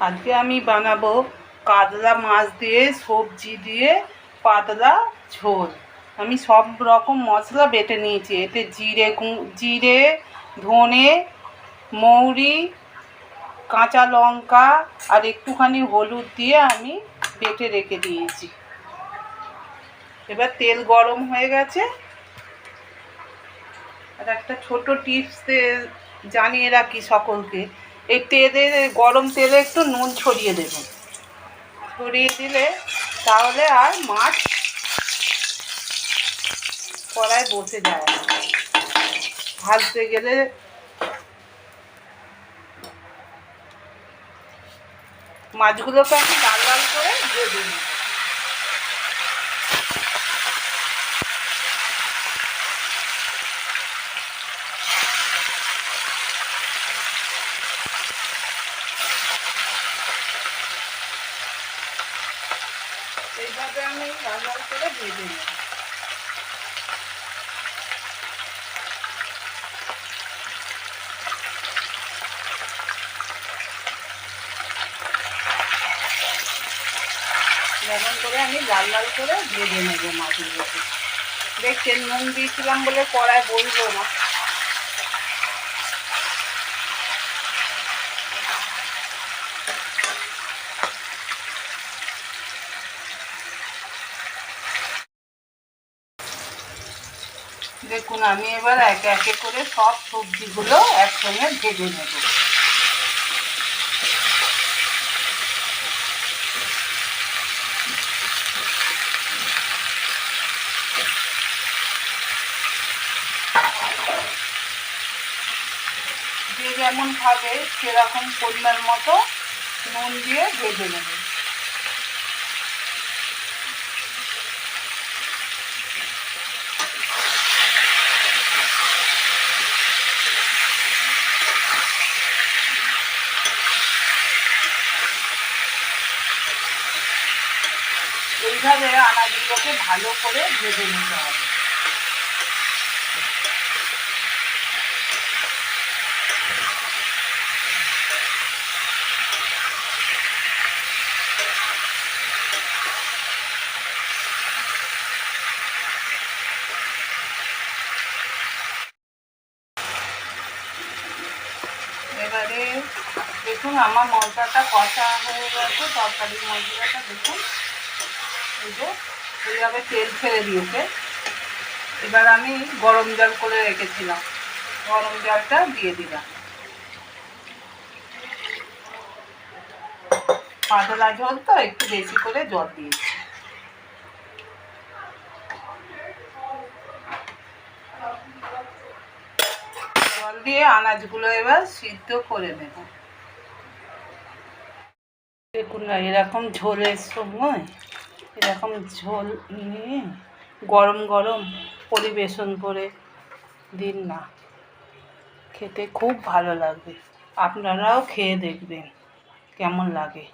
আজকে আমি বানাবো কাতলা মাছ দিয়ে সবজি দিয়ে পাতলা ঝোল। আমি সব রকম মশলা বেটে নিয়েছি। এতে জিরে, ধনে, মৌরি, কাঁচা লঙ্কা আর একটুখানি হলুদ দিয়ে আমি বেটে রেখে দিয়েছি। এবার তেল গরম হয়ে গেছে। আর একটা ছোট টিপস জানিয়ে রাখি সকলকে, এই গরম তেলে একটু নুন ছড়িয়ে দেবেন। ছড়িয়ে দিলে তাহলে আর মাছ কড়ায় বসে যায় না। ভাজতে গেলে মাছগুলোকে আমি লাল লাল করে ভেজে নিই। এইভাবে আমি লাল লাল করে ভেজে নিই। যেমন করে আমি লাল লাল করে ভেজে নেব মাছগুলোকে। দেখছেন নুন দিয়েছিলাম বলে কড়ায় বলবো না। দেখুন আমি এবার একে একে করে সব সবজিগুলো একসঙ্গে ভেজে নেব। যে যেমন খাবে সেরকম পরিমাণ মতো নুন দিয়ে ভেজে নেব। এইভাবে আনাজগুলোকে ভালো করে ভেজে নিতে হবে। এবারে দেখুন আমার মশলাটা কষা হয়ে গেছে। তরকারির মশলাটা দেখুন এই যে এইভাবে তেল ছেড়ে দিয়েছে। এবার আমি গরম জল করে রেখেছিলাম, গরম জলটা দিয়ে দিলাম। পাতলা ঝোল তো একটু বেশি করে জল দিয়েছি। জল দিয়ে আনাজগুলো এবার সিদ্ধ করে নেব। দেখুন না, এরকম ঝোলের সময় এরকম ঝোল নিয়ে গরম গরম পরিবেশন করে দিন না, খেতে খুব ভালো লাগবে। আপনারাও খেয়ে দেখবেন কেমন লাগে।